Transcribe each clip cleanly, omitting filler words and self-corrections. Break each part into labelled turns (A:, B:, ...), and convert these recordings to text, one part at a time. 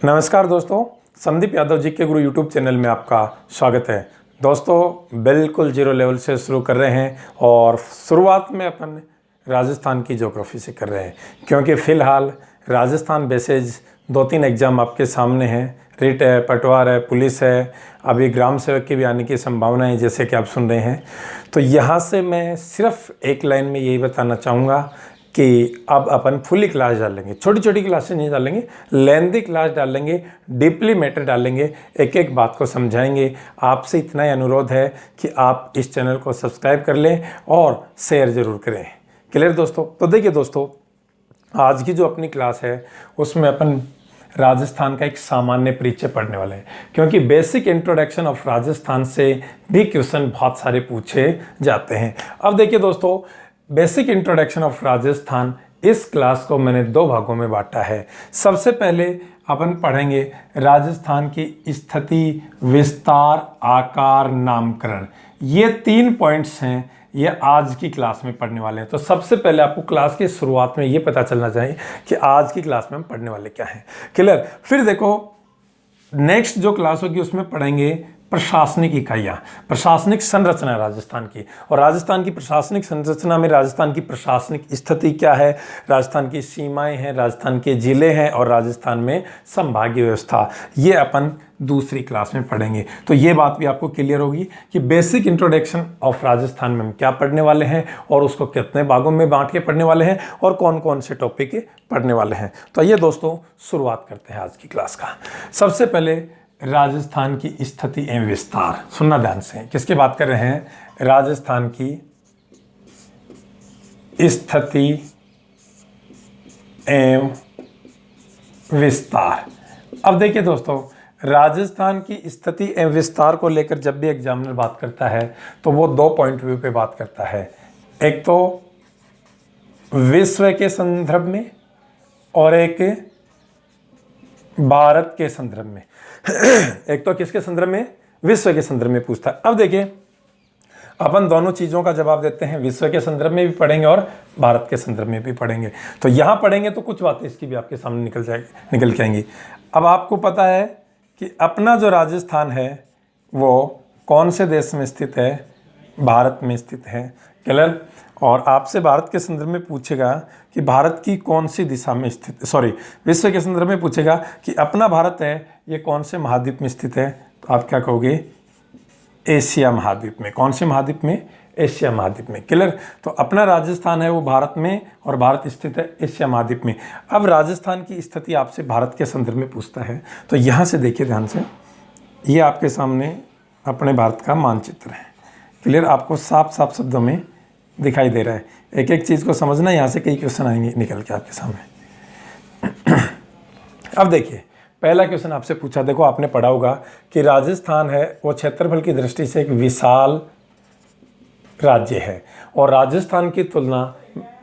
A: नमस्कार दोस्तों, संदीप यादव जी के गुरु यूट्यूब चैनल में आपका स्वागत है। दोस्तों बिल्कुल जीरो लेवल से शुरू कर रहे हैं और शुरुआत में अपन राजस्थान की ज्योग्राफी से कर रहे हैं, क्योंकि फ़िलहाल राजस्थान बेसेज 2-3 एग्ज़ाम आपके सामने हैं। रिट है, पटवार है, पुलिस है, अभी ग्राम सेवक की भी आने की संभावना है, जैसे कि आप सुन रहे हैं। तो यहाँ से मैं सिर्फ एक लाइन में यही बताना चाहूँगा कि अब अपन फुली क्लास डालेंगे, छोटी छोटी क्लासेस नहीं डालेंगे, लेंदी क्लास डालेंगे, डीपली मैटर डालेंगे, एक एक बात को समझाएंगे। आपसे इतना ही अनुरोध है कि आप इस चैनल को सब्सक्राइब कर लें और शेयर ज़रूर करें। क्लियर दोस्तों? तो देखिए दोस्तों, आज की जो अपनी क्लास है उसमें अपन राजस्थान का एक सामान्य परिचय पढ़ने वाले हैं, क्योंकि बेसिक इंट्रोडक्शन ऑफ राजस्थान से भी क्वेश्चन बहुत सारे पूछे जाते हैं। अब देखिए दोस्तों, बेसिक इंट्रोडक्शन ऑफ राजस्थान, इस क्लास को मैंने 2 भागों में बांटा है। सबसे पहले अपन पढ़ेंगे राजस्थान की स्थिति, विस्तार, आकार, नामकरण। ये 3 पॉइंट्स हैं, ये आज की क्लास में पढ़ने वाले हैं। तो सबसे पहले आपको क्लास की शुरुआत में ये पता चलना चाहिए कि आज की क्लास में हम पढ़ने वाले क्या हैं। क्लियर? फिर देखो, नेक्स्ट जो क्लास होगी उसमें पढ़ेंगे प्रशासनिक इकाइयाँ, प्रशासनिक संरचना राजस्थान की, और राजस्थान की प्रशासनिक संरचना में राजस्थान की प्रशासनिक स्थिति क्या है, राजस्थान की सीमाएं हैं, राजस्थान के ज़िले हैं और राजस्थान में संभागीय व्यवस्था, ये अपन दूसरी क्लास में पढ़ेंगे। तो ये बात भी आपको क्लियर होगी कि बेसिक इंट्रोडक्शन ऑफ राजस्थान में हम क्या पढ़ने वाले हैं और उसको कितने भागों में बांट के पढ़ने वाले हैं और कौन कौन से टॉपिक पढ़ने वाले हैं। तो ये दोस्तों शुरुआत करते हैं आज की क्लास का। सबसे पहले राजस्थान की स्थिति एवं विस्तार, सुनना ध्यान से। किसकी बात कर रहे हैं? राजस्थान की स्थिति एवं विस्तार। अब देखिए दोस्तों, राजस्थान की स्थिति एवं विस्तार को लेकर जब भी एग्जामिनर बात करता है तो वो 2 पॉइंट व्यू पे बात करता है। एक तो विश्व के संदर्भ में और एक भारत के संदर्भ में। एक तो किसके संदर्भ में? विश्व के संदर्भ में पूछता है। अब देखिए, अपन दोनों चीज़ों का जवाब देते हैं, विश्व के संदर्भ में भी पढ़ेंगे और भारत के संदर्भ में भी पढ़ेंगे। तो यहाँ पढ़ेंगे तो कुछ बातें इसकी भी आपके सामने निकल के आएंगी। अब आपको पता है कि अपना जो राजस्थान है वो कौन से देश में स्थित है? भारत में स्थित है। क्लियर? और आपसे भारत के संदर्भ में पूछेगा कि भारत की कौन सी दिशा में स्थित, विश्व के संदर्भ में पूछेगा कि अपना भारत है ये कौन से महाद्वीप में स्थित है, तो आप क्या कहोगे? एशिया महाद्वीप में। कौन से महाद्वीप में? एशिया महाद्वीप में। क्लियर? तो अपना राजस्थान है वो भारत में और भारत स्थित है एशिया महाद्वीप में। अब राजस्थान की स्थिति आपसे भारत के संदर्भ में पूछता है, तो यहाँ से देखिए ध्यान से, ये आपके सामने अपने भारत का मानचित्र है। क्लियर? आपको साफ साफ शब्दों में दिखाई दे रहा है। एक एक चीज़ को समझना, यहाँ से कई क्वेश्चन आएंगे निकल के आपके सामने। अब देखिए, पहला क्वेश्चन आपसे पूछा, देखो आपने पढ़ा होगा कि राजस्थान है वो क्षेत्रफल की दृष्टि से एक विशाल राज्य है और राजस्थान की तुलना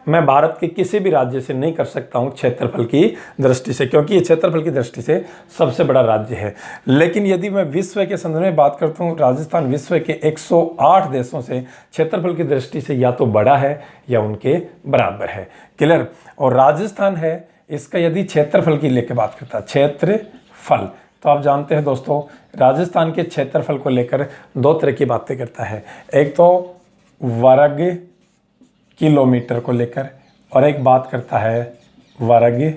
A: मैं भारत के किसी भी राज्य से नहीं कर सकता हूँ क्षेत्रफल की दृष्टि से, क्योंकि ये क्षेत्रफल की दृष्टि से सबसे बड़ा राज्य है। लेकिन यदि मैं विश्व के संदर्भ में बात करता हूँ, राजस्थान विश्व के 108 देशों से क्षेत्रफल की दृष्टि से या तो बड़ा है या उनके बराबर है। क्लियर? और राजस्थान है, इसका यदि क्षेत्रफल की लेकर बात करता है, क्षेत्रफल, तो आप जानते हैं दोस्तों, राजस्थान के क्षेत्रफल को लेकर 2 तरह की बातें करता है। एक तो वर्ग किलोमीटर को लेकर और एक बात करता है वर्ग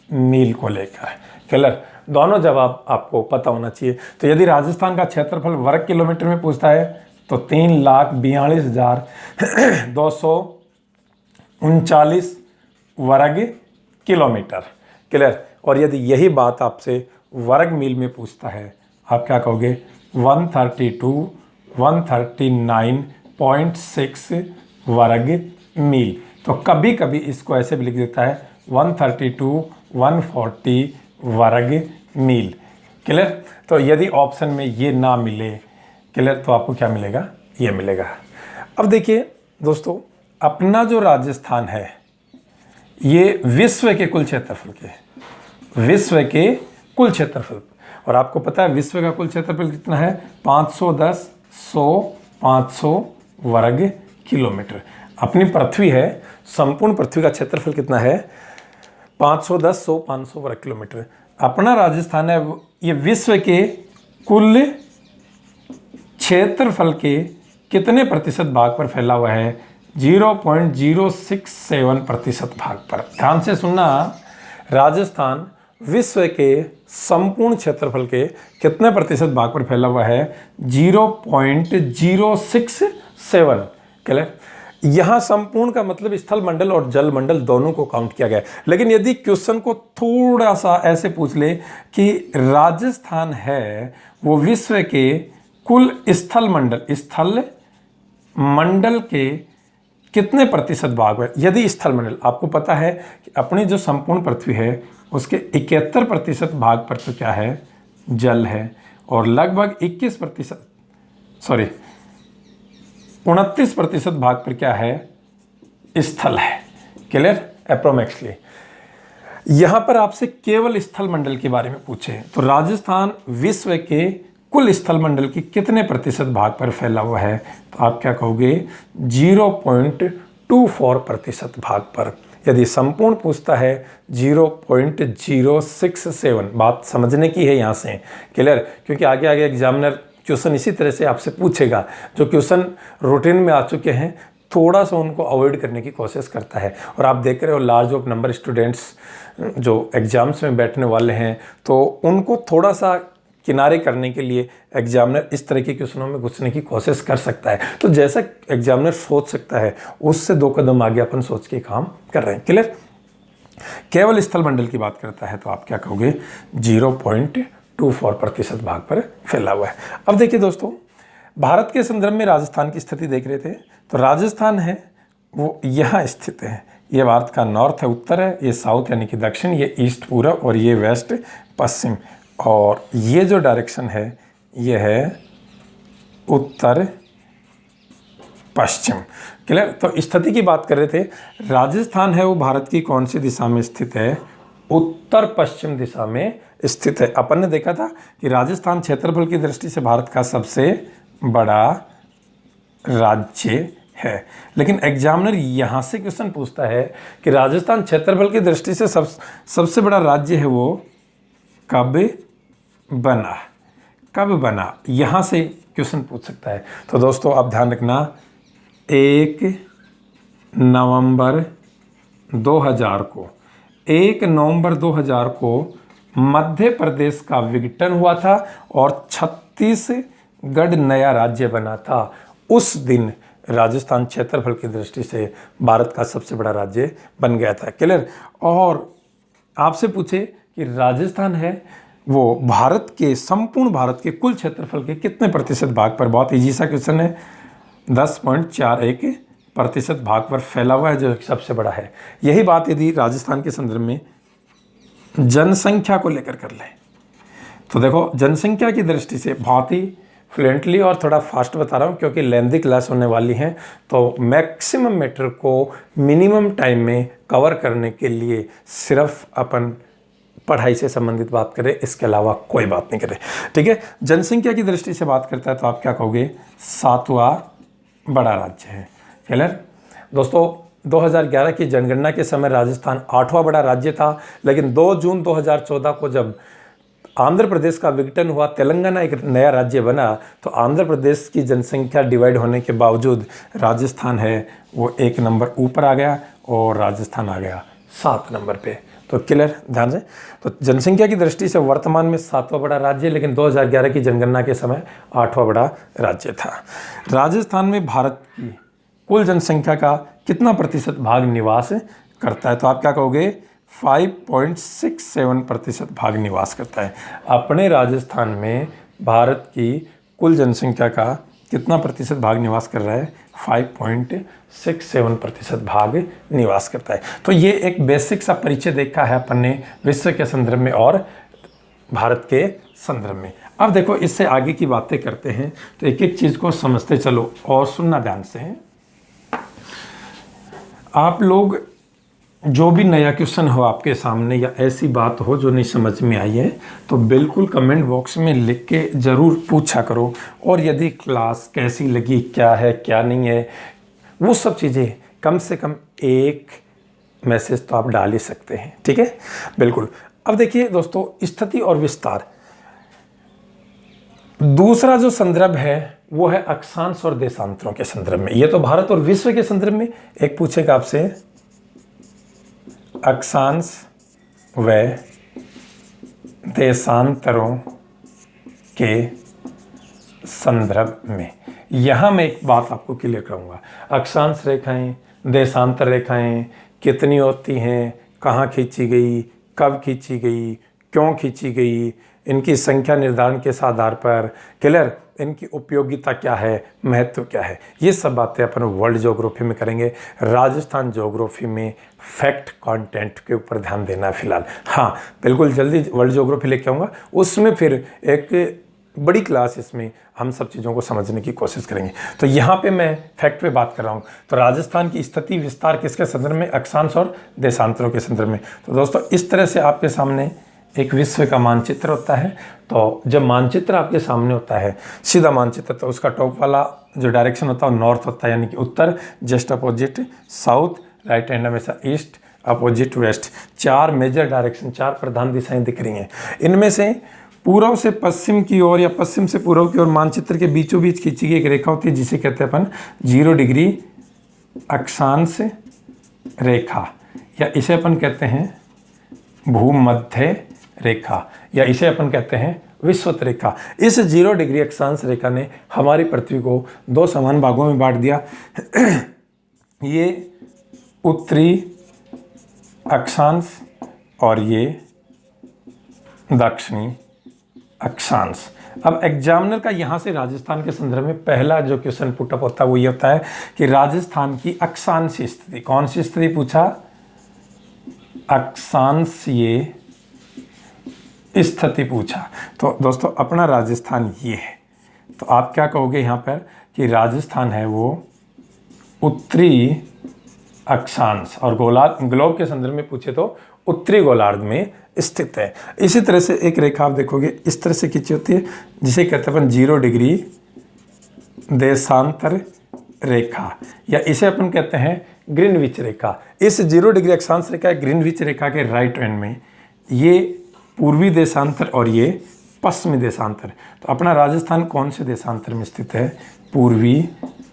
A: मील को लेकर। क्लियर? दोनों जवाब आपको पता होना चाहिए। तो यदि राजस्थान का क्षेत्रफल वर्ग किलोमीटर में पूछता है तो 3,42,239 वर्ग किलोमीटर। क्लियर? और यदि यही बात आपसे वर्ग मील में पूछता है, आप क्या कहोगे? 139.6 वर्ग मील। तो कभी कभी इसको ऐसे भी लिख देता है 140 वर्ग मील। क्लियर? तो यदि ऑप्शन में ये ना मिले, क्लियर, तो आपको क्या मिलेगा? ये मिलेगा। अब देखिए दोस्तों, अपना जो राजस्थान है ये विश्व के कुल क्षेत्रफल के, विश्व के कुल क्षेत्रफल, और आपको पता है विश्व का कुल क्षेत्रफल कितना है? 510 वर्ग किलोमीटर। अपनी पृथ्वी है, संपूर्ण पृथ्वी का क्षेत्रफल कितना है? 510, 100, 500 वर्ग किलोमीटर। अपना राजस्थान है ये विश्व के कुल क्षेत्रफल के कितने प्रतिशत भाग पर फैला हुआ है? 0.067% भाग पर। ध्यान से सुनना, राजस्थान विश्व के संपूर्ण क्षेत्रफल के कितने प्रतिशत भाग पर फैला हुआ है? 0.067। क्लियर? यहां संपूर्ण का मतलब स्थल मंडल और जल मंडल दोनों को काउंट किया गया है। लेकिन यदि क्वेश्चन को थोड़ा सा ऐसे पूछ ले कि राजस्थान है वो विश्व के कुल स्थल मंडल के कितने प्रतिशत भाग है? यदि स्थल मंडल, आपको पता है कि अपनी जो संपूर्ण पृथ्वी है उसके 71% भाग पर तो क्या है? जल है, और लगभग 29% भाग पर क्या है? स्थल है। क्लियर? अप्रोक्सीमेटली यहां पर आपसे केवल स्थल मंडल के बारे में पूछे तो राजस्थान विश्व के कुल स्थल मंडल की कितने प्रतिशत भाग पर फैला हुआ है? तो आप क्या कहोगे? 0.24% भाग पर। यदि संपूर्ण पूछता है 0.067। बात समझने की है यहाँ से। क्लियर? क्योंकि आगे आगे एग्जामिनर क्वेश्चन इसी तरह से आपसे पूछेगा। जो क्वेश्चन रूटीन में आ चुके हैं थोड़ा सा उनको अवॉइड करने की कोशिश करता है। और आप देख रहे हो लार्ज ऑफ नंबर स्टूडेंट्स जो एग्जाम्स में बैठने वाले हैं तो उनको थोड़ा सा किनारे करने के लिए एग्जामिनर इस तरह के क्वेश्चनों में घुसने की कोशिश कर सकता है। तो जैसा एग्जामिनर सोच सकता है उससे 2 कदम आगे अपन सोच के काम कर रहे हैं। क्लियर? केवल स्थल मंडल की बात करता है तो आप क्या कहोगे? 0.24% भाग पर फैला हुआ है। अब देखिए दोस्तों, भारत के संदर्भ में राजस्थान की स्थिति देख रहे थे तो राजस्थान है वो यहाँ स्थित है। ये भारत का नॉर्थ है, उत्तर है, ये साउथ यानी कि दक्षिण, ये ईस्ट पूरब, और ये वेस्ट पश्चिम, और ये जो डायरेक्शन है ये है उत्तर पश्चिम। क्लियर? तो स्थिति की बात कर रहे थे। राजस्थान है वो भारत की कौन सी दिशा में स्थित है? उत्तर पश्चिम दिशा में स्थित है। अपन ने देखा था कि राजस्थान क्षेत्रफल की दृष्टि से भारत का सबसे बड़ा राज्य है। लेकिन एग्जामिनर यहाँ से क्वेश्चन पूछता है कि राजस्थान क्षेत्रफल की दृष्टि से सबसे बड़ा राज्य है वो कब बना? यहाँ से क्वेश्चन पूछ सकता है। तो दोस्तों आप ध्यान रखना, 1 नवंबर 2000 को मध्य प्रदेश का विघटन हुआ था और छत्तीसगढ़ नया राज्य बना था। उस दिन राजस्थान क्षेत्रफल की दृष्टि से भारत का सबसे बड़ा राज्य बन गया था। क्लियर? और आपसे पूछे कि राजस्थान है वो संपूर्ण भारत के कुल क्षेत्रफल के कितने प्रतिशत भाग पर? बहुत इजी सा क्वेश्चन है। 10.41% भाग पर फैला हुआ है जो सबसे बड़ा है। यही बात यदि राजस्थान के संदर्भ में जनसंख्या को लेकर कर लें तो देखो, जनसंख्या की दृष्टि से बहुत ही फ्लुएंटली और थोड़ा फास्ट बता रहा हूँ क्योंकि लेंथी क्लास होने वाली हैं, तो मैक्सिमम मैटर को मिनिमम टाइम में कवर करने के लिए सिर्फ अपन पढ़ाई से संबंधित बात करें, इसके अलावा कोई बात नहीं करें। ठीक है? जनसंख्या की दृष्टि से बात करता है तो आप क्या कहोगे? 7वां बड़ा राज्य है। क्लियर? दोस्तों 2011 की जनगणना के समय राजस्थान 8वां बड़ा राज्य था, लेकिन 2 जून 2014 को जब आंध्र प्रदेश का विघटन हुआ, तेलंगाना एक नया राज्य बना, तो आंध्र प्रदेश की जनसंख्या डिवाइड होने के बावजूद राजस्थान है वो 1 नंबर ऊपर आ गया और राजस्थान आ गया 7 नंबर पे। तो क्लियर? ध्यान से, तो जनसंख्या की दृष्टि से वर्तमान में 7वां बड़ा राज्य, लेकिन 2011 की जनगणना के समय 8वां बड़ा राज्य था। राजस्थान में भारत की कुल जनसंख्या का कितना प्रतिशत भाग निवास करता है? तो आप क्या कहोगे? 5.67% भाग निवास करता है। अपने राजस्थान में भारत की कुल जनसंख्या का कितना प्रतिशत भाग निवास कर रहा है? 5.67% भाग निवास करता है। तो ये एक बेसिक सा परिचय देखा है अपन ने विश्व के संदर्भ में और भारत के संदर्भ में। अब देखो इससे आगे की बातें करते हैं तो एक एक चीज़ को समझते चलो और सुनना ध्यान से। आप लोग जो भी नया क्वेश्चन हो आपके सामने या ऐसी बात हो जो नहीं समझ में आई है तो बिल्कुल कमेंट बॉक्स में लिख के ज़रूर पूछा करो। और यदि क्लास कैसी लगी, क्या है क्या नहीं है, वो सब चीज़ें कम से कम 1 मैसेज तो आप डाल ही सकते हैं, ठीक है, बिल्कुल। अब देखिए दोस्तों, स्थिति और विस्तार, दूसरा जो संदर्भ है वो है अक्षांश और देशांतरों के संदर्भ में। ये तो भारत और विश्व के संदर्भ में। एक पूछेगा आपसे अक्षांश व देशांतरों के संदर्भ में। यहां मैं एक बात आपको क्लियर करूंगा, अक्षांश रेखाएं, देशांतर रेखाएं कितनी होती हैं, कहाँ खींची गई, कब खींची गई, क्यों खींची गई, इनकी संख्या निर्धारण के आधार पर, क्लियर, इनकी उपयोगिता क्या है, महत्व क्या है, ये सब बातें अपन वर्ल्ड ज्योग्राफी में करेंगे। राजस्थान ज्योग्राफी में फैक्ट कंटेंट के ऊपर ध्यान देना है फिलहाल। हाँ बिल्कुल, जल्दी वर्ल्ड ज्योग्राफी लेके आऊँगा, उसमें फिर एक बड़ी क्लास इसमें हम सब चीज़ों को समझने की कोशिश करेंगे। तो यहाँ पे मैं फैक्ट पे बात कर रहा हूँ। तो राजस्थान की स्थिति विस्तार किसके संदर्भ में, अक्षांश और देशांतरों के संदर्भ में। तो दोस्तों इस तरह से आपके सामने एक विश्व का मानचित्र होता है। तो जब मानचित्र आपके सामने होता है, सीधा मानचित्र, तो उसका टॉप वाला जो डायरेक्शन होता है वो नॉर्थ होता है, यानी कि उत्तर, just opposite south, right hand हमेशा east, opposite west. 4 major direction, 4 प्रधान दिशाएं दिख रही हैं। इनमें से पूर्व से पश्चिम की ओर या पश्चिम से पूर्व की ओर मानचित्र के बीचों बीच खींची गई एक रेखा होती है जिसे कहते हैं अपन 0 डिग्री अक्षांश रेखा, या इसे अपन कहते हैं भूमध्य रेखा, या इसे अपन कहते हैं विषुवत रेखा। इस 0 डिग्री अक्षांश रेखा ने हमारी पृथ्वी को 2 समान भागों में बांट दिया। ये उत्तरी अक्षांश और ये दक्षिणी अक्षांश। अब एग्जामिनर का यहाँ से राजस्थान के संदर्भ में पहला जो क्वेश्चन पुटअप होता है वो ये होता है कि राजस्थान की अक्षांशीय स्थिति, कौन सी स्थिति पूछा, अक्षांशीय स्थिति पूछा। तो दोस्तों अपना राजस्थान ये है, तो आप क्या कहोगे यहाँ पर कि राजस्थान है वो उत्तरी अक्षांश, और गोलार्ध, ग्लोब के संदर्भ में पूछे तो उत्तरी गोलार्ध में स्थित है। इसी तरह से एक रेखा आप देखोगे इस तरह से खींची होती है जिसे कहते हैं अपन 0 डिग्री देशांतर रेखा, या इसे अपन कहते हैं ग्रीनविच रेखा। इस 0 डिग्री अक्षांश रेखा ग्रीनविच रेखा के राइट हैंड में ये पूर्वी देशांतर और ये पश्चिमी देशांतर। तो अपना राजस्थान कौन से देशांतर में स्थित है, पूर्वी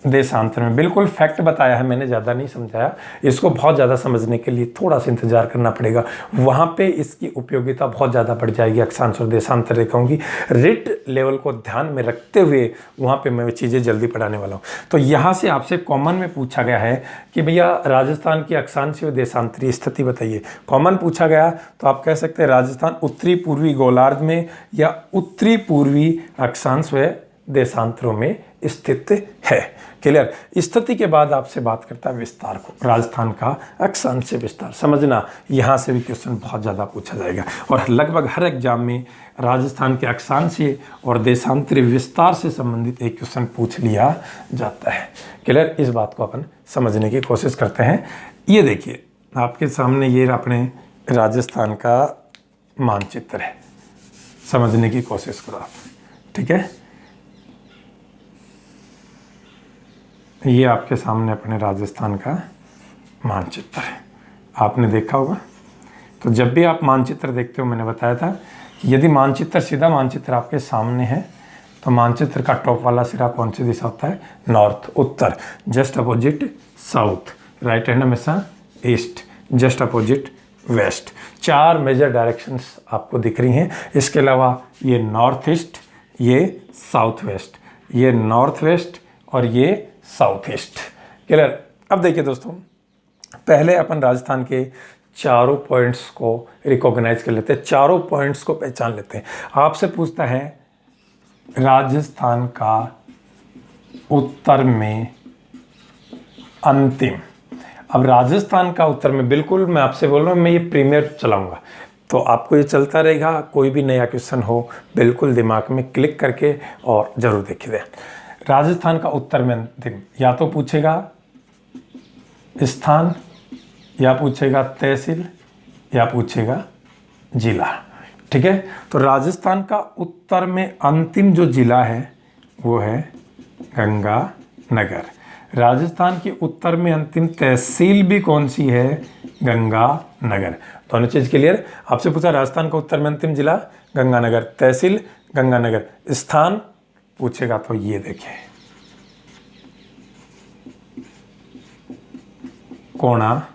A: देशांतर में। बिल्कुल फैक्ट बताया है मैंने, ज़्यादा नहीं समझाया। इसको बहुत ज़्यादा समझने के लिए थोड़ा सा इंतजार करना पड़ेगा, वहाँ पे इसकी उपयोगिता बहुत ज़्यादा बढ़ जाएगी अक्षांश और देशांतर रेखाओं की। रिट लेवल को ध्यान में रखते हुए वहाँ पे मैं चीज़ें जल्दी पढ़ाने वाला हूँ। तो यहाँ से आपसे कॉमन में पूछा गया है कि भैया राजस्थान की अक्षांशीय और देशांतरीय स्थिति बताइए। कॉमन पूछा गया तो आप कह सकते हैं राजस्थान उत्तरी पूर्वी गोलार्ध में या उत्तरी पूर्वी अक्षांश व देशांतरों में स्थित है। क्लियर। स्थिति के बाद आपसे बात करता है विस्तार को, राजस्थान का अक्षांशीय विस्तार। समझना यहाँ से भी क्वेश्चन बहुत ज़्यादा पूछा जाएगा और लगभग हर एग्जाम में राजस्थान के अक्षांशीय और देशांतरीय विस्तार से संबंधित एक क्वेश्चन पूछ लिया जाता है। क्लियर। इस बात को अपन समझने की कोशिश करते हैं। ये देखिए आपके सामने ये अपने राजस्थान का मानचित्र है, समझने की कोशिश करो आप। ठीक है, ये आपके सामने अपने राजस्थान का मानचित्र है, आपने देखा होगा। तो जब भी आप मानचित्र देखते हो, मैंने बताया था कि यदि मानचित्र, सीधा मानचित्र आपके सामने है तो मानचित्र का टॉप वाला सिरा कौन सी दिशा होता है, नॉर्थ, उत्तर, just opposite south, right hand हमेशा east, just opposite west. 4 major directions आपको दिख रही हैं। इसके अलावा ये नॉर्थ ईस्ट, ये साउथ वेस्ट, ये नॉर्थ वेस्ट और ये साउथ ईस्ट। क्लियर। अब देखिए दोस्तों, पहले अपन राजस्थान के चारों पॉइंट्स को रिकॉग्नाइज कर लेते हैं, चारों पॉइंट्स को पहचान लेते हैं। आपसे पूछता है राजस्थान का उत्तर में अंतिम। अब राजस्थान का उत्तर में, बिल्कुल मैं आपसे बोल रहा हूँ, मैं ये प्रीमियर चलाऊंगा तो आपको ये चलता रहेगा। कोई भी नया क्वेश्चन हो बिल्कुल दिमाग में क्लिक करके और ज़रूर देखिए। राजस्थान का उत्तर में अंतिम, या तो पूछेगा स्थान, या पूछेगा तहसील, या पूछेगा जिला। ठीक है, तो राजस्थान का उत्तर में अंतिम जो जिला है वो है गंगानगर। राजस्थान के उत्तर में अंतिम तहसील भी कौन सी है? गंगानगर। दोनों चीज क्लियर। आपसे पूछा राजस्थान का उत्तर में अंतिम जिला गंगानगर, तहसील गंगानगर, स्थान पूछेगा तो ये देखिए कोणा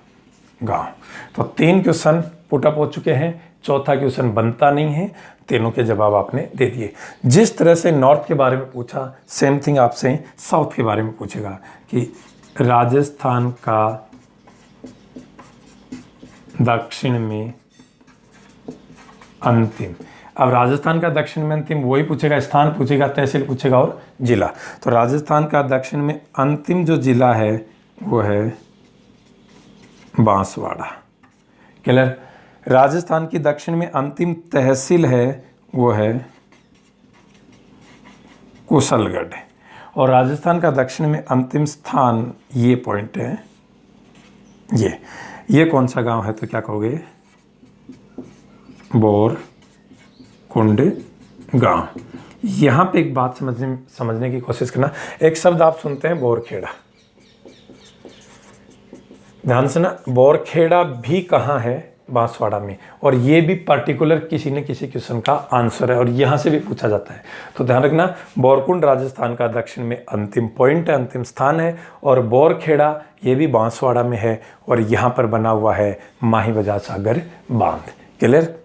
A: गांव। तो 3 क्वेश्चन पुटअप हो चुके हैं, चौथा क्वेश्चन बनता नहीं है, तीनों के जवाब आपने दे दिए। जिस तरह से नॉर्थ के बारे में पूछा, सेम थिंग आपसे साउथ के बारे में पूछेगा कि राजस्थान का दक्षिण में अंतिम। अब राजस्थान का दक्षिण में अंतिम वही पूछेगा, स्थान पूछेगा, तहसील पूछेगा और जिला। तो राजस्थान का दक्षिण में अंतिम जो जिला है वो है बांसवाड़ा। क्लियर। राजस्थान की दक्षिण में अंतिम तहसील है वो है कुशलगढ़। और राजस्थान का दक्षिण में अंतिम स्थान, ये पॉइंट है, ये कौन सा गांव है? तो क्या कहोगे? बोरकुंड गांव। यहां पे एक बात समझने की कोशिश करना। एक शब्द आप सुनते हैं बोरखेड़ा, ध्यान से ना, बोरखेड़ा भी कहाँ है? बांसवाड़ा में। और ये भी पर्टिकुलर किसी न किसी क्वेश्चन का आंसर है और यहाँ से भी पूछा जाता है। तो ध्यान रखना, बोरकुंड राजस्थान का दक्षिण में अंतिम पॉइंट है, अंतिम स्थान है, और बोरखेड़ा ये भी बांसवाड़ा में है और यहाँ पर बना हुआ है माही बजाज सागर बांध। क्लियर।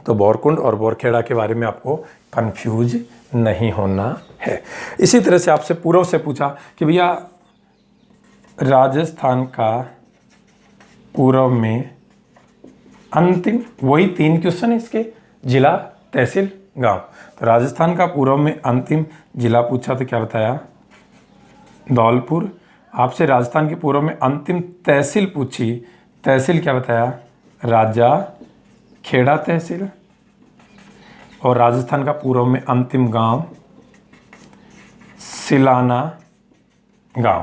A: तो बोरकुंड और बोरखेड़ा के बारे में आपको कंफ्यूज नहीं होना है। इसी तरह से आपसे पूर्व से पूछा कि भैया राजस्थान का पूर्व में अंतिम, वही 3 क्वेश्चन है इसके, जिला, तहसील, गांव। तो राजस्थान का पूर्व में अंतिम जिला पूछा तो क्या बताया? धौलपुर। आपसे राजस्थान के पूर्व में अंतिम तहसील पूछी, तहसील क्या बताया? राजा खेड़ा तहसील। और राजस्थान का पूर्व में अंतिम गांव सिलाना गांव।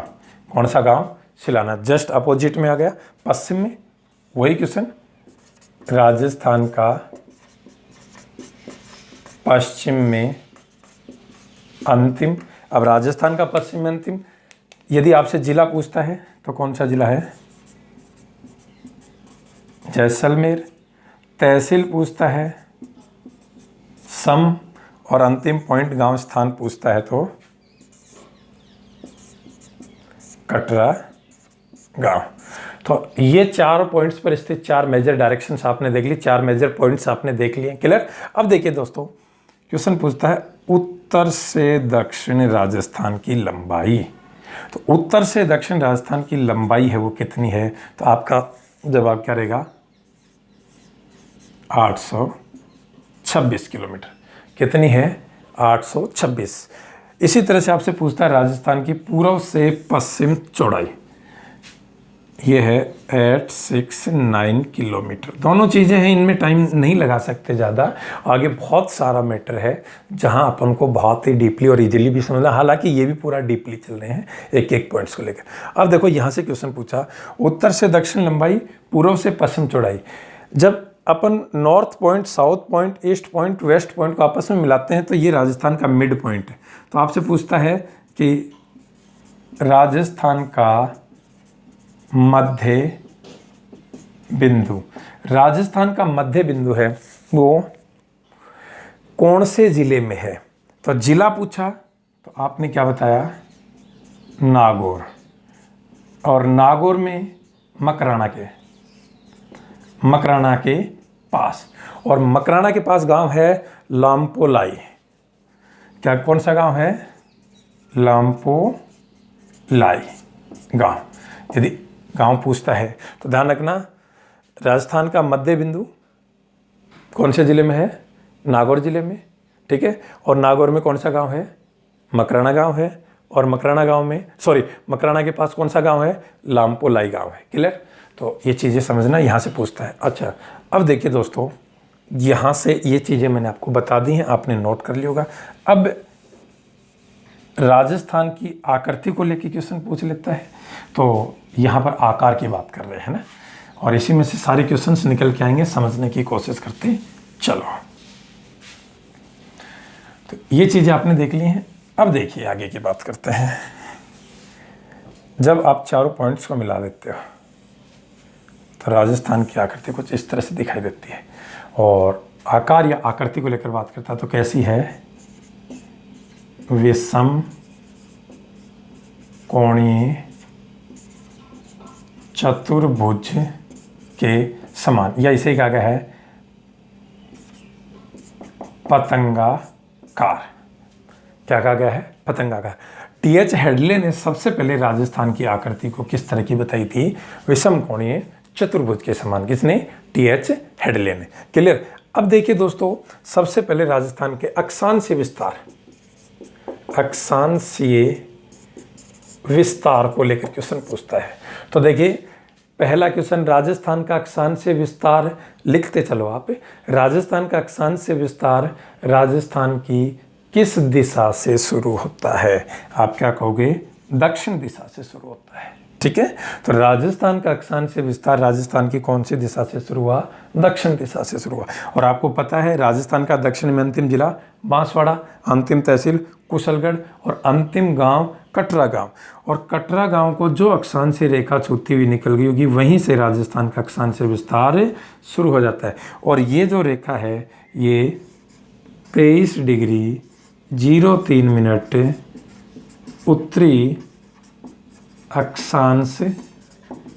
A: कौन सा गांव? सिलाना। जस्ट अपोजिट में आ गया, पश्चिम में। वही क्वेश्चन, राजस्थान का पश्चिम में अंतिम। अब राजस्थान का पश्चिम में अंतिम, यदि आपसे जिला पूछता है तो कौन सा जिला है? जैसलमेर। तहसील पूछता है सम, और अंतिम पॉइंट गांव स्थान पूछता है तो कटरा गांव। तो ये 4 पॉइंट्स पर स्थित 4 मेजर डायरेक्शंस आपने देख ली, 4 मेजर पॉइंट्स आपने देख लिए। क्लियर। अब देखिए दोस्तों, क्वेश्चन पूछता है उत्तर से दक्षिण राजस्थान की लंबाई। तो उत्तर से दक्षिण राजस्थान की लंबाई है वो कितनी है? तो आपका जवाब क्या रहेगा? 826 किलोमीटर। कितनी है? 826। इसी तरह से आपसे पूछता है राजस्थान की पूर्व से पश्चिम चौड़ाई, ये है 869 किलोमीटर। दोनों चीज़ें हैं, इनमें टाइम नहीं लगा सकते ज़्यादा, आगे बहुत सारा मैटर है जहां अपन को बहुत ही डीपली और इजीली भी समझना। हालांकि ये भी पूरा डीपली चल रहे हैं एक एक पॉइंट्स को लेकर। अब देखो यहाँ से क्वेश्चन पूछा उत्तर से दक्षिण लंबाई, पूर्व से पश्चिम चौड़ाई। जब अपन north point, south point, east point, west point को आपस में मिलाते हैं तो ये राजस्थान का मिड पॉइंट है। तो आपसे पूछता है कि राजस्थान का मध्य बिंदु, राजस्थान का मध्य बिंदु है वो कौन से जिले में है? तो जिला पूछा तो आपने क्या बताया? नागौर। और नागौर में मकराना के पास। और मकराना के पास गांव है लामपोलाई। क्या, कौन सा गांव है? लामपोलाई गांव। यदि गांव पूछता है तो ध्यान रखना, राजस्थान का मध्य बिंदु कौन से जिले में है? नागौर जिले में। ठीक है। और नागौर में कौन सा गांव है? मकराना गांव है। और मकराना गांव में, सॉरी, मकराना के पास कौन सा गांव है? लामपोलाई गांव है। क्लियर। तो ये चीज़ें समझना, यहाँ से पूछता है। अच्छा, अब देखिए दोस्तों, यहाँ से ये चीज़ें मैंने आपको बता दी हैं, आपने नोट कर लिया होगा। अब राजस्थान की आकृति को लेकर क्वेश्चन पूछ लेता है। तो यहाँ पर आकार की बात कर रहे हैं ना, और इसी में से सारे क्वेश्चंस निकल के आएंगे, समझने की कोशिश करते चलो। तो ये चीज़ें आपने देख ली हैं। अब देखिए आगे की बात करते हैं। जब आप चारों पॉइंट्स को मिला देते हो तो राजस्थान की आकृति कुछ इस तरह से दिखाई देती है। और आकार या आकृति को लेकर बात करता है तो कैसी है, विषम कोणीय चतुर्भुज के समान, या इसे कहा गया है पतंगाकार। क्या कहा गया है, पतंगाकार। टी.एच. हेडले ने सबसे पहले राजस्थान की आकृति को किस तरह की बताई थी, विषम कोणीय चतुर्भुज के समान। किसने, टी.एच. हेडले ने। क्लियर। अब देखिए दोस्तों, सबसे पहले राजस्थान के अक्षांशीय विस्तार, अक्षांशीय विस्तार को लेकर क्वेश्चन पूछता है। तो देखिए पहला क्वेश्चन, राजस्थान का अक्षांशीय विस्तार, लिखते चलो आप, राजस्थान का अक्षांशीय विस्तार राजस्थान की किस दिशा से शुरू होता है। आप क्या कहोगे, दक्षिण दिशा से शुरू होता है। ठीक है, तो राजस्थान का अक्षांशीय विस्तार राजस्थान की कौन सी दिशा से शुरू हुआ, दक्षिण दिशा से शुरू हुआ। और आपको पता है राजस्थान का दक्षिण में अंतिम जिला बांसवाड़ा, अंतिम तहसील कुशलगढ़ और अंतिम गांव कटरा गांव। और कटरा गांव को जो अक्षांशीय रेखा छूती हुई निकल गई होगी, वहीं से राजस्थान का अक्षांशीय विस्तार शुरू हो जाता है। और ये जो रेखा है ये 23 डिग्री 03 मिनट उत्तरी अक्षांश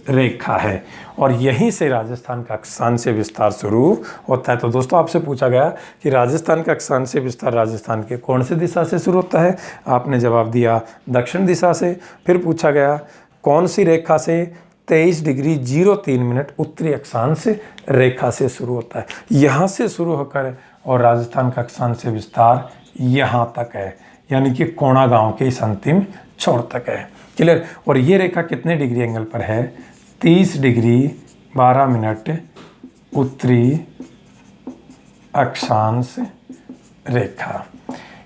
A: रेखा है और यहीं से राजस्थान का अक्षांशीय विस्तार शुरू होता है। तो दोस्तों आपसे पूछा गया कि राजस्थान का अक्षांशीय विस्तार राजस्थान के कौन से दिशा से शुरू होता है, आपने जवाब दिया दक्षिण दिशा से। फिर पूछा गया कौन सी रेखा से, 23 डिग्री 03 मिनट उत्तरी अक्षांश रेखा से शुरू होता है। यहाँ से शुरू होकर और राजस्थान का अक्षांशीय विस्तार यहाँ तक है, यानी कि कोणा गांव के इस अंतिम छोर तक है। क्लियर। और ये रेखा कितने डिग्री एंगल पर है, 30 डिग्री 12 मिनट उत्तरी अक्षांश रेखा।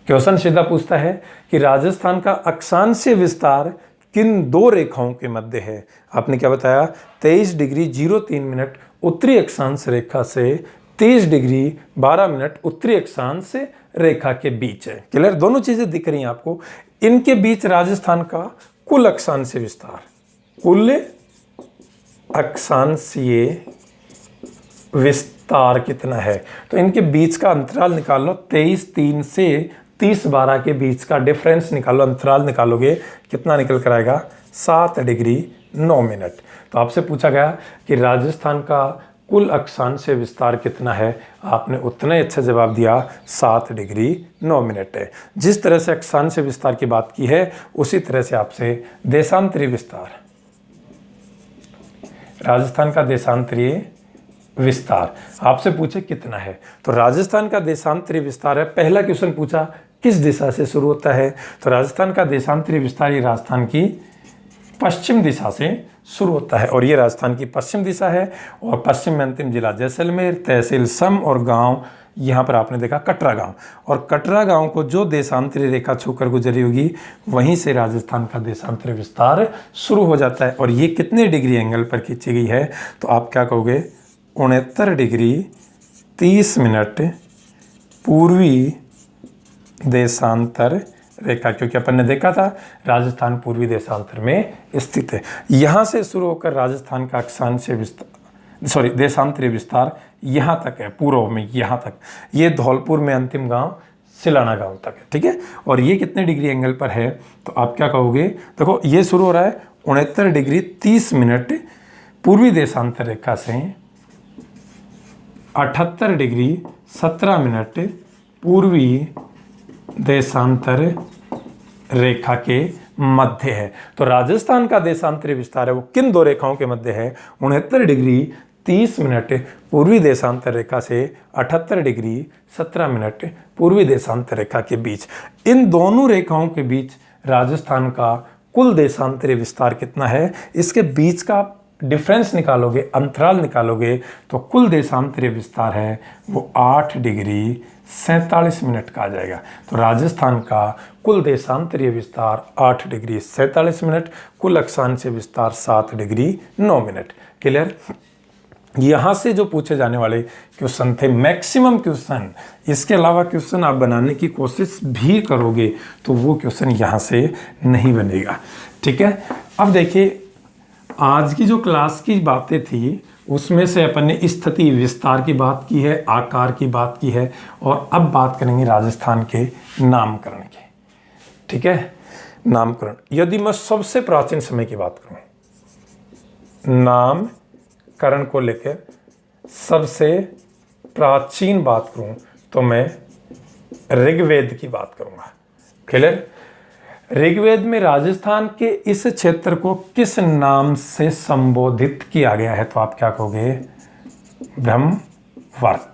A: क्वेश्चन सीधा पूछता है कि राजस्थान का अक्षांशीय विस्तार किन दो रेखाओं के मध्य है। आपने क्या बताया, 23 डिग्री 03 मिनट उत्तरी अक्षांश रेखा से 30 डिग्री 12 मिनट उत्तरी अक्षांश रेखा के बीच है। क्लियर, दोनों चीजें दिख रही हैं आपको। इनके बीच राजस्थान का कुल अक्षांशीय विस्तार, कुल अक्षांशीय विस्तार कितना है, तो इनके बीच का अंतराल निकाल लो। 23-3 से 30-12 के बीच का डिफरेंस निकालो, अंतराल निकालोगे कितना निकल कर आएगा, 7 डिग्री 9 मिनट। तो आपसे पूछा गया कि राजस्थान का कुल अक्षांशीय विस्तार कितना है, आपने उतना ही अच्छा जवाब दिया, 7 डिग्री 9 मिनट है। जिस तरह से अक्षांशीय विस्तार की बात की है उसी तरह से आपसे देशांतरीय विस्तार, राजस्थान का देशांतरीय विस्तार आपसे पूछे कितना है, तो राजस्थान का देशांतरीय विस्तार है। पहला क्वेश्चन पूछा किस दिशा से शुरू होता है, तो राजस्थान का देशांतरीय विस्तार ये राजस्थान की पश्चिम दिशा से शुरू होता है और ये राजस्थान की पश्चिम दिशा है। और पश्चिम में अंतिम जिला जैसलमेर, तहसील सम और गांव यहाँ पर आपने देखा कटरा गांव। और कटरा गांव को जो देशांतरीय रेखा छूकर गुजरी होगी वहीं से राजस्थान का देशांतरीय विस्तार शुरू हो जाता है। और ये कितने डिग्री एंगल पर खींची गई है, तो आप क्या कहोगे, 69 डिग्री 30 मिनट पूर्वी देशांतर रेखा, क्योंकि अपन ने देखा था राजस्थान पूर्वी देशांतर में स्थित है। यहाँ से शुरू होकर राजस्थान का अक्षांशीय विस्तार, देशांतरीय विस्तार यहाँ तक है, पूर्व में यहाँ तक। ये धौलपुर में अंतिम गांव सिलाना गांव तक है। ठीक है, और ये कितने डिग्री एंगल पर है, तो आप क्या कहोगे, देखो ये शुरू हो रहा है 69 डिग्री 30 मिनट पूर्वी देशांतर रेखा से 78 डिग्री 17 मिनट पूर्वी देशांतर रेखा के मध्य है। तो राजस्थान का देशांतरीय विस्तार है वो किन दो रेखाओं के मध्य है, 69 डिग्री 30 मिनट पूर्वी देशांतर रेखा से 78 डिग्री 17 मिनट पूर्वी देशांतर रेखा के बीच। इन दोनों रेखाओं के बीच राजस्थान का कुल देशांतरीय विस्तार कितना है, इसके बीच का डिफरेंस निकालोगे, अंतराल निकालोगे, तो कुल देशांतरीय विस्तार है वो 8 डिग्री 47 मिनट का आ जाएगा। तो राजस्थान का कुल देशांतरीय विस्तार 8 डिग्री 47 मिनट, कुल अक्षांशीय विस्तार 7 डिग्री 9 मिनट। क्लियर। यहाँ से जो पूछे जाने वाले क्वेश्चन थे मैक्सिमम क्वेश्चन, इसके अलावा क्वेश्चन आप बनाने की कोशिश भी करोगे तो वो क्वेश्चन यहाँ से नहीं बनेगा। ठीक है, अब देखिए, आज की जो क्लास की बातें थी उसमें से अपन ने स्थिति विस्तार की बात की है, आकार की बात की है, और अब बात करेंगे राजस्थान के नामकरण की। ठीक है, नामकरण। यदि मैं सबसे प्राचीन समय की बात करूं, नामकरण को लेकर सबसे प्राचीन बात करूं, तो मैं ऋग्वेद की बात करूंगा। क्लियर? ऋग्वेद में राजस्थान के इस क्षेत्र को किस नाम से संबोधित किया गया है? तो आप क्या कहोगे? ब्रह्मवर्त।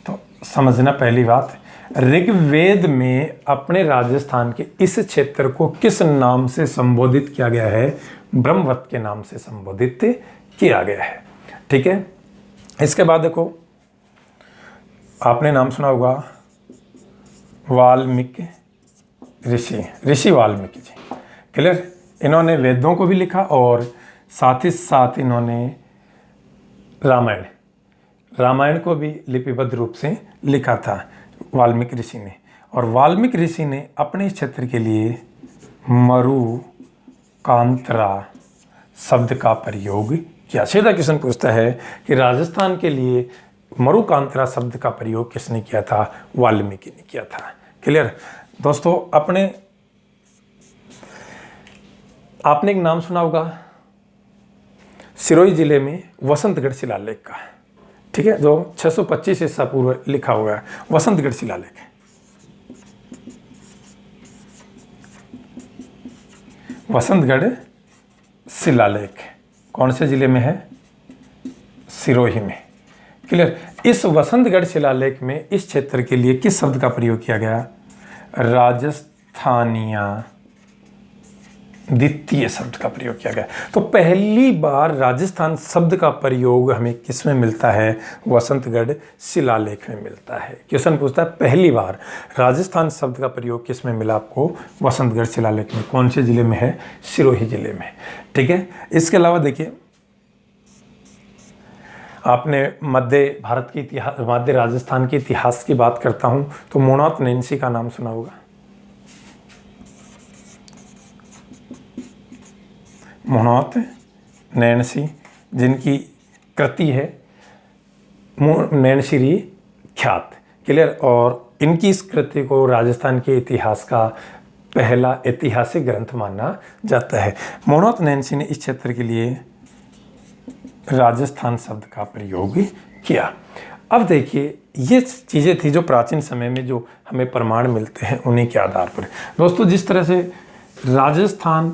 A: तो समझना पहली बात, ऋग्वेद में अपने राजस्थान के इस क्षेत्र को किस नाम से संबोधित किया गया है? ब्रह्मवर्त के नाम से संबोधित किया गया है। ठीक है, इसके बाद देखो, आपने नाम सुना होगा वाल्मीकि ऋषि वाल्मीकि जी। क्लियर? इन्होंने वेदों को भी लिखा और साथ ही साथ इन्होंने रामायण को भी लिपिबद्ध रूप से लिखा था वाल्मीकि ऋषि ने। और वाल्मीकि ऋषि ने अपने इस क्षेत्र के लिए मरुकांतरा शब्द का प्रयोग किया। सीधा क्वेश्चन पूछता है कि राजस्थान के लिए मरुकांतरा शब्द का प्रयोग किसने किया था? वाल्मीकि ने किया था। क्लियर दोस्तों? आपने एक नाम सुना होगा सिरोही जिले में वसंतगढ़ शिलालेख का। ठीक है, जो 625 ईसा पूर्व लिखा हुआ है, वसंतगढ़ शिलालेख। वसंतगढ़ शिलालेख कौन से जिले में है? सिरोही में। क्लियर? इस वसंतगढ़ शिलालेख में इस क्षेत्र के लिए किस शब्द का प्रयोग किया गया? राजस्थानिया द्वितीय शब्द का प्रयोग किया गया। तो पहली बार राजस्थान शब्द का प्रयोग हमें किस में मिलता है? वसंतगढ़ शिलालेख में मिलता है। क्वेश्चन पूछता है पहली बार राजस्थान शब्द का प्रयोग किस में मिला आपको? वसंतगढ़ शिलालेख में। कौन से जिले में है? सिरोही जिले में। ठीक है, इसके अलावा देखिए, आपने मध्य भारत की इतिहास, मध्य राजस्थान के इतिहास की बात करता हूं तो मोहनोत नैंसी का नाम सुना होगा। मोहनोत नैंसी, जिनकी कृति है नैनशिरी ख्यात। क्लियर? और इनकी इस कृति को राजस्थान के इतिहास का पहला ऐतिहासिक ग्रंथ माना जाता है। मोहनोत नैंसी ने इस क्षेत्र के लिए राजस्थान शब्द का प्रयोग किया। अब देखिए, ये चीज़ें थी जो प्राचीन समय में जो हमें प्रमाण मिलते हैं उन्हीं के आधार पर। दोस्तों, जिस तरह से राजस्थान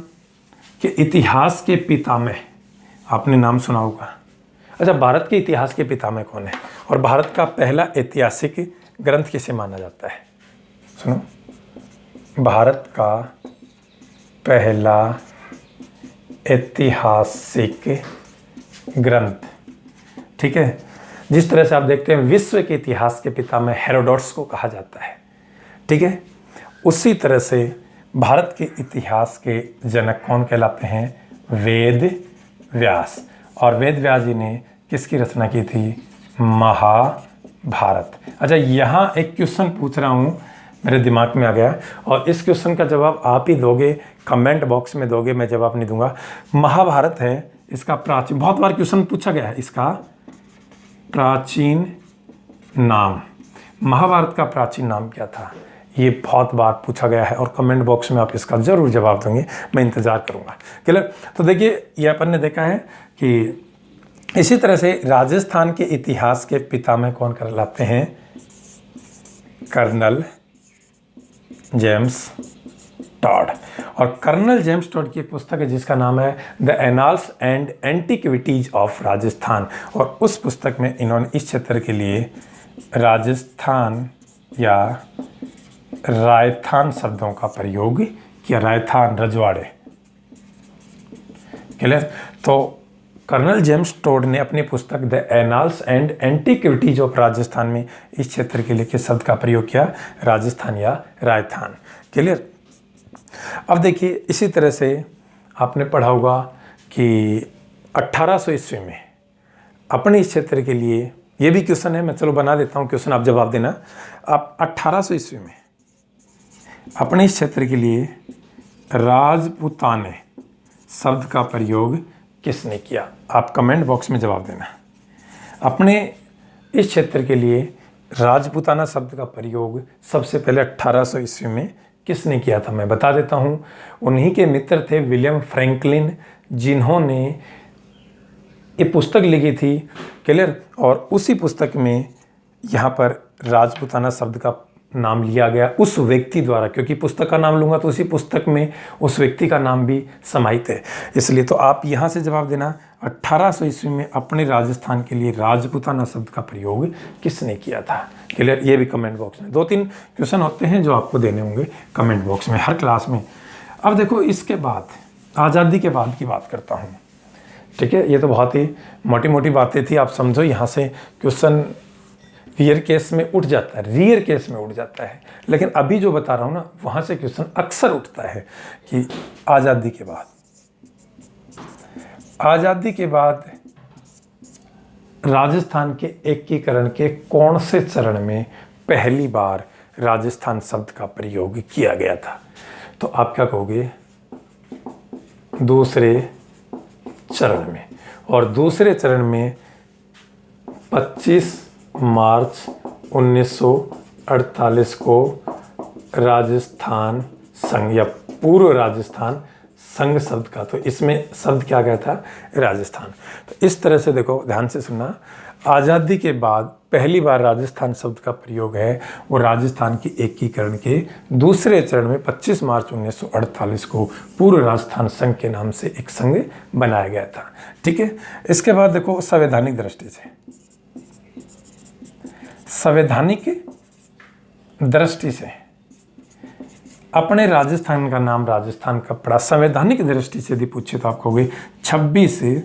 A: के इतिहास के पितामह, आपने नाम सुना होगा। अच्छा, भारत के इतिहास के पितामह कौन है और भारत का पहला ऐतिहासिक ग्रंथ किसे माना जाता है? सुनो, भारत का पहला ऐतिहासिक ग्रंथ। ठीक है, जिस तरह से आप देखते हैं विश्व के इतिहास के पितामह हेरोडोटस को कहा जाता है। ठीक है, उसी तरह से भारत के इतिहास के जनक कौन कहलाते हैं? वेद व्यास। और वेद व्यास जी ने किसकी रचना की थी? महाभारत। अच्छा, यहाँ एक क्वेश्चन पूछ रहा हूँ, मेरे दिमाग में आ गया, और इस क्वेश्चन का जवाब आप ही दोगे, कमेंट बॉक्स में दोगे, मैं जवाब नहीं दूंगा। महाभारत है इसका प्राचीन, बहुत बार क्वेश्चन पूछा गया है, इसका प्राचीन नाम, महाभारत का प्राचीन नाम क्या था? ये बहुत बार पूछा गया है और कमेंट बॉक्स में आप इसका जरूर जवाब देंगे, मैं इंतजार करूंगा। क्लियर? तो देखिए, ये अपन ने देखा है कि इसी तरह से राजस्थान के इतिहास के पितामह कौन कहलाते हैं? Colonel James Tod. और कर्नल जेम्स टॉड की एक पुस्तक है जिसका नाम है the annals and antiquities of Rajasthan. और उस पुस्तक में इन्होंने इस क्षेत्र के लिए राजस्थान या रायथान शब्दों का प्रयोग किया। रायथान, रजवाड़े। क्लियर? तो कर्नल जेम्स टॉड ने अपनी पुस्तक the annals and antiquities of Rajasthan में इस क्षेत्र के लिए किस शब्द का प्रयोग किया? राजस्थान या रायथान। क्लियर? अब देखिए, इसी तरह से आपने पढ़ा होगा कि 1800 ईस्वी में अपने इस क्षेत्र के लिए, ये भी क्वेश्चन है, मैं चलो बना देता हूँ क्वेश्चन, आप जवाब देना। आप 1800 ईस्वी में अपने इस क्षेत्र के लिए राजपूताने शब्द का प्रयोग किसने किया? आप कमेंट बॉक्स में जवाब देना। अपने इस क्षेत्र के लिए राजपूताना शब्द का प्रयोग सबसे पहले 1800 ईस्वी में किसने किया था मैं बता देता हूँ। उन्हीं के मित्र थे विलियम फ्रैंकलिन, जिन्होंने ये पुस्तक लिखी थी, क्लियर। और उसी पुस्तक में यहाँ पर राजपूताना शब्द का नाम लिया गया उस व्यक्ति द्वारा, क्योंकि पुस्तक का नाम लूँगा तो उसी पुस्तक में उस व्यक्ति का नाम भी समाहित है। इसलिए तो आप यहाँ से जवाब देना 1800 ईस्वी में अपने राजस्थान के लिए राजपूताना शब्द का प्रयोग किसने किया था, क्लियर। ये भी कमेंट बॉक्स में 2-3 क्वेश्चन होते हैं जो आपको देने होंगे कमेंट बॉक्स में हर क्लास में। अब देखो इसके बाद आज़ादी के बाद की बात करता हूँ, ठीक है। ये तो बहुत ही मोटी मोटी बातें थी, आप समझो। यहाँ से क्वेश्चन रेयर केस में उठ जाता है, रेयर केस में उठ जाता है, लेकिन अभी जो बता रहा हूँ ना वहाँ से क्वेश्चन अक्सर उठता है कि आज़ादी के बाद राजस्थान के एकीकरण के कौन से चरण में पहली बार राजस्थान शब्द का प्रयोग किया गया था? तो आप क्या कहोगे? दूसरे चरण में। और दूसरे चरण में 25 मार्च 1948 को राजस्थान संघ या पूर्व राजस्थान संघ शब्द का, तो इसमें शब्द क्या गया था? राजस्थान। तो इस तरह से देखो, ध्यान से सुनना। आज़ादी के बाद पहली बार राजस्थान शब्द का प्रयोग है वो राजस्थान की एकीकरण के दूसरे चरण में 25 मार्च 1948 को पूर्व राजस्थान संघ के नाम से एक संघ बनाया गया था, ठीक है। इसके बाद देखो संवैधानिक दृष्टि से, संवैधानिक दृष्टि से अपने राजस्थान का नाम राजस्थान कब पड़ा? संवैधानिक दृष्टि से यदि पूछे तो आप कहोगे 26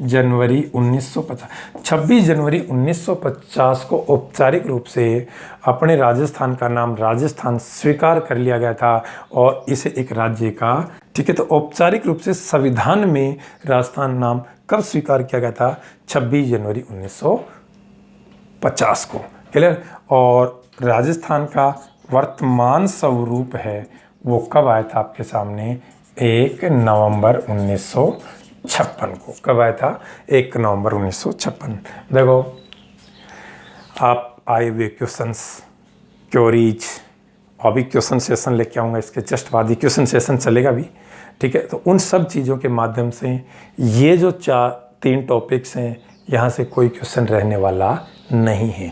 A: जनवरी 1950। 26 जनवरी 1950 को औपचारिक रूप से अपने राजस्थान का नाम राजस्थान स्वीकार कर लिया गया था और इसे एक राज्य का, ठीक है। तो औपचारिक रूप से संविधान में राजस्थान नाम कब स्वीकार किया गया था? 26 जनवरी 1950 को, क्लियर। और राजस्थान का वर्तमान स्वरूप है वो कब आया था आपके सामने? 1 नवंबर 1956 को। कब आया था? 1 नवंबर 1956। देखो आप आए हुए क्वेश्चंस, क्योरीज, अभी क्वेश्चन सेशन लेके आऊँगा, इसके जस्ट बाद ही क्वेश्चन सेशन चलेगा भी, ठीक है। तो उन सब चीज़ों के माध्यम से ये जो 3 टॉपिक्स हैं यहाँ से कोई क्वेश्चन रहने वाला नहीं है,